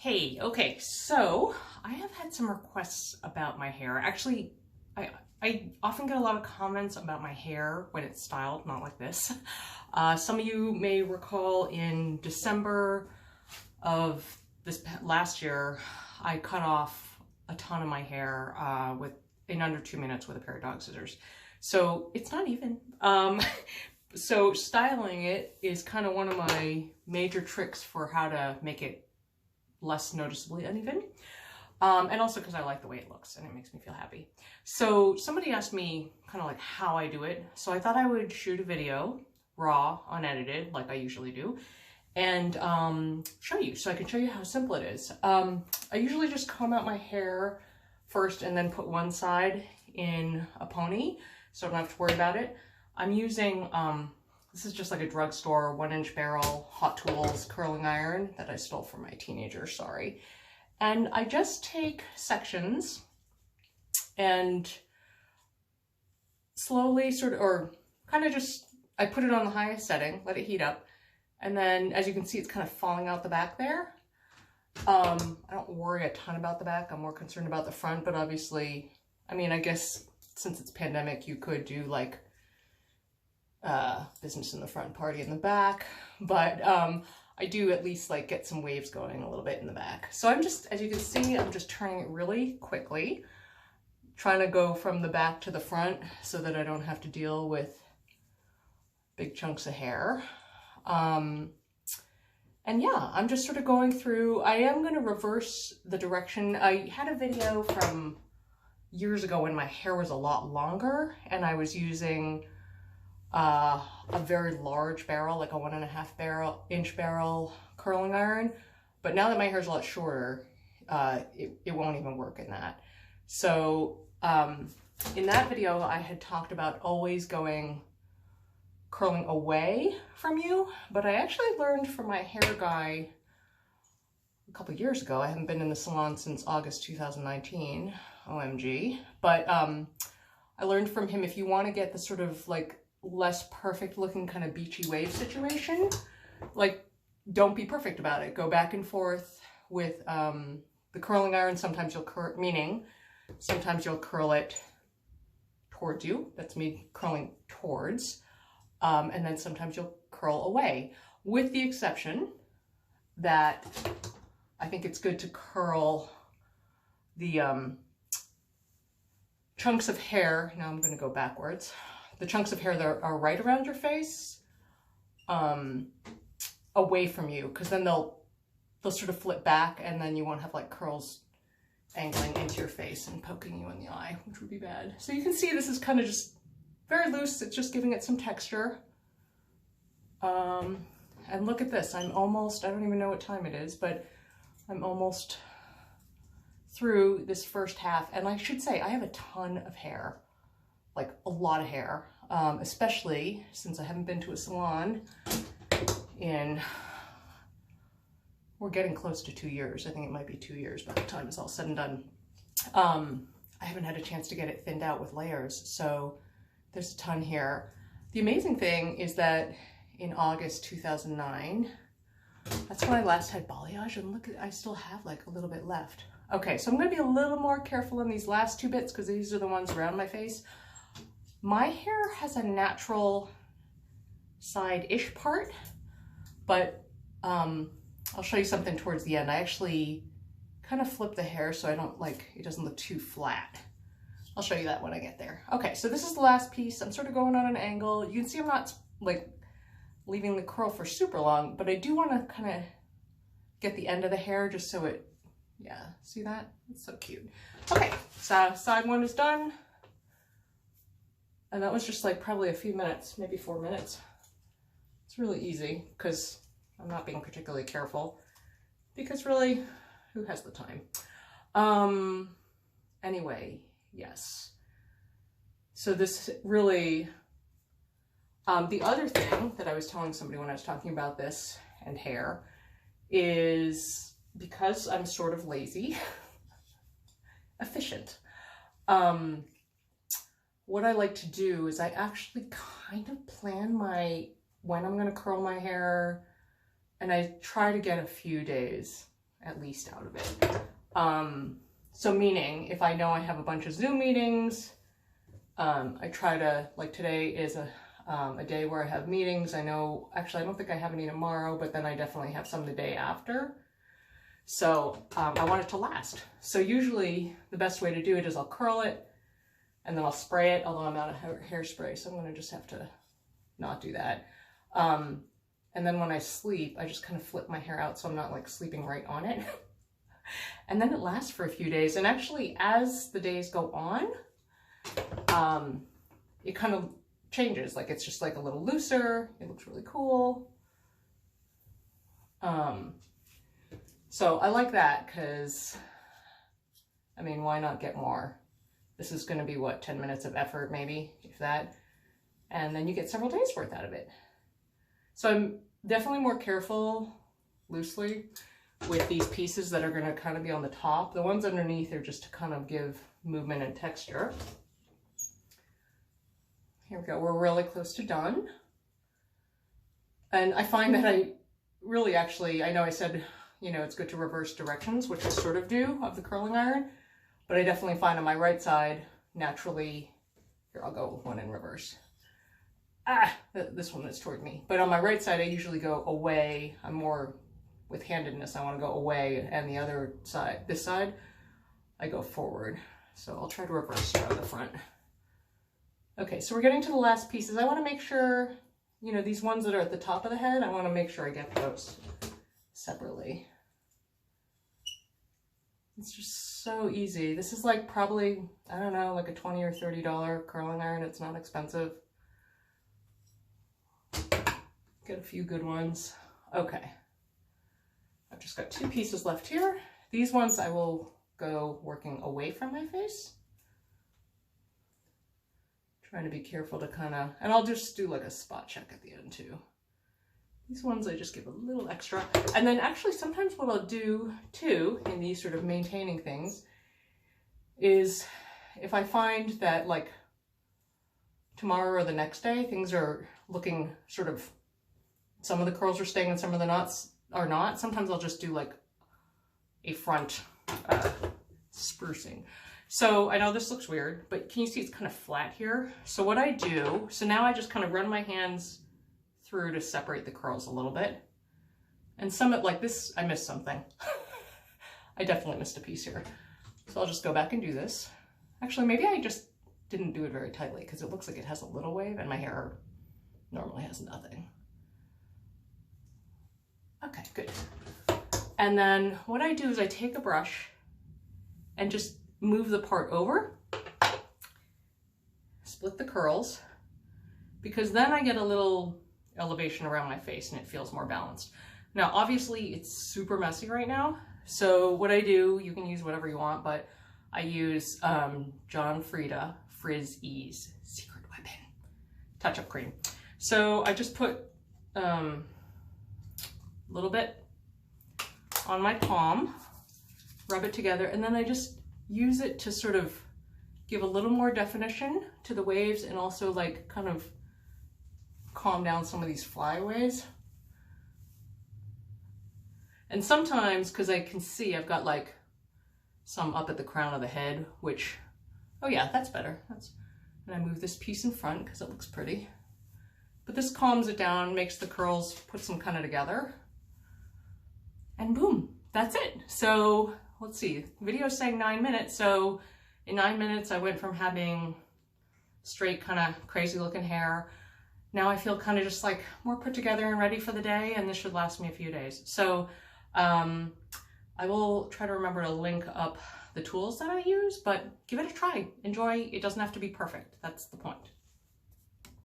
Hey, okay, so I have had some requests about my hair. Actually, I often get a lot of comments about my hair when it's styled, not like this. Some of you may recall in December of this last year, I cut off a ton of my hair in under 2 minutes with a pair of dog scissors. So it's not even. So styling it is kind of one of my major tricks for how to make it less noticeably uneven. And also because I like the way it looks and it makes me feel happy. So somebody asked me kind of like how I do it. So I thought I would shoot a video, raw, unedited, like I usually do, and show you. So I can show you how simple it is. I usually just comb out my hair first and then put one side in a pony so I don't have to worry about it. I'm using, this is just like a drugstore 1-inch barrel Hot Tools curling iron that I stole from my teenager, sorry. And I just take sections and slowly I put it on the highest setting, let it heat up. And then as you can see, it's kind of falling out the back there. I don't worry a ton about the back. I'm more concerned about the front, but obviously, I mean, I guess since it's pandemic, you could do like business in the front, party in the back, but I do at least like get some waves going a little bit in the back. So I'm just, as you can see, I'm just turning it really quickly, trying to go from the back to the front so that I don't have to deal with big chunks of hair. And yeah, I'm just sort of going through. I am going to reverse the direction. I had a video from years ago when my hair was a lot longer and I was using a very large barrel, like a 1.5-inch barrel curling iron. But now that my hair is a lot shorter, it won't even work in that. So in that video, I had talked about always curling away from you, but I actually learned from my hair guy a couple years ago. I haven't been in the salon since August 2019, OMG. But I learned from him, if you want to get the sort of like less perfect looking kind of beachy wave situation, like don't be perfect about it. Go back and forth with the curling iron. Sometimes you'll sometimes you'll curl it towards you. That's me curling towards. And then sometimes you'll curl away, with the exception that I think it's good to curl the chunks of hair. Now I'm going to go backwards. The chunks of hair that are right around your face, away from you, because then they'll sort of flip back and then you won't have like curls angling into your face and poking you in the eye, which would be bad. So you can see this is kind of just very loose. It's just giving it some texture. And look at this. I don't even know what time it is, but I'm almost through this first half. And I should say I have a ton of hair, like a lot of hair, especially since I haven't been to a salon we're getting close to 2 years. I think it might be 2 years by the time it's all said and done. I haven't had a chance to get it thinned out with layers, so there's a ton here. The amazing thing is that in August 2009, that's when I last had balayage, and look, I still have like a little bit left. Okay, so I'm gonna be a little more careful in these last two bits because these are the ones around my face. My hair has a natural side-ish part, but I'll show you something towards the end. I actually kind of flip the hair so it doesn't look too flat. I'll show you that when I get there. Okay, so this is the last piece. I'm sort of going on an angle. You can see I'm not like leaving the curl for super long, but I do want to kind of get the end of the hair just so yeah, see that? It's so cute. Okay, so side one is done. And that was just like probably a few minutes, maybe 4 minutes. It's really easy because I'm not being particularly careful, because really, who has the time? Anyway, yes. So this really, the other thing that I was telling somebody when I was talking about this and hair is, because I'm sort of lazy, efficient. What I like to do is I actually kind of plan when I'm going to curl my hair, and I try to get a few days at least out of it. So meaning if I know I have a bunch of Zoom meetings, I try to, like today is a day where I have meetings. I know, actually I don't think I have any tomorrow, but then I definitely have some the day after. So I want it to last. So usually the best way to do it is I'll curl it and then I'll spray it, although I'm out of hairspray, so I'm gonna just have to not do that. And then when I sleep, I just kind of flip my hair out so I'm not like sleeping right on it. And then it lasts for a few days. And actually, as the days go on, it kind of changes. Like it's just like a little looser. It looks really cool. So I like that because, I mean, why not get more? This is going to be what, 10 minutes of effort maybe, if that. And then you get several days worth out of it. So I'm definitely more careful, loosely, with these pieces that are going to kind of be on the top. The ones underneath are just to kind of give movement and texture. Here we go. We're really close to done. And I find that I really actually, I know I said, you know, it's good to reverse directions, which I sort of do of the curling iron, but I definitely find on my right side, naturally, here, I'll go with one in reverse. This one is toward me. But on my right side, I usually go away. I'm more with handedness. I want to go away, and the other side, this side, I go forward. So I'll try to reverse out of the front. Okay, so we're getting to the last pieces. I want to make sure, you know, these ones that are at the top of the head, I want to make sure I get those separately. It's just so easy. This is like probably, I don't know, like a $20 or $30 curling iron. It's not expensive. Get a few good ones. Okay. I've just got 2 pieces left here. These ones I will go working away from my face. Trying to be careful to kind of, and I'll just do like a spot check at the end too. These ones I just give a little extra. And then actually sometimes what I'll do too in these sort of maintaining things is if I find that like tomorrow or the next day things are looking sort of, some of the curls are staying and some of the knots are not, sometimes I'll just do like a front sprucing. So I know this looks weird, but can you see it's kind of flat here? So what I do, so now I just kind of run my hands through to separate the curls a little bit. And some like this, I missed something. I definitely missed a piece here. So I'll just go back and do this. Actually, maybe I just didn't do it very tightly because it looks like it has a little wave and my hair normally has nothing. Okay, good. And then what I do is I take a brush and just move the part over, split the curls, because then I get a little elevation around my face and it feels more balanced. Now, obviously it's super messy right now. So what I do, you can use whatever you want, but I use John Frieda Frizz Ease Secret Weapon touch-up cream. So I just put a little bit on my palm, rub it together, and then I just use it to sort of give a little more definition to the waves and also like kind of calm down some of these flyaways. And sometimes, because I can see I've got like some up at the crown of the head, which, oh yeah, that's better. And I move this piece in front because it looks pretty. But this calms it down, makes the curls put some kind of together. And boom, that's it. So let's see, the video is saying 9 minutes. So in 9 minutes, I went from having straight kind of crazy looking hair. Now I feel kind of just like more put together and ready for the day, and this should last me a few days. So I will try to remember to link up the tools that I use, but give it a try. Enjoy. It doesn't have to be perfect. That's the point.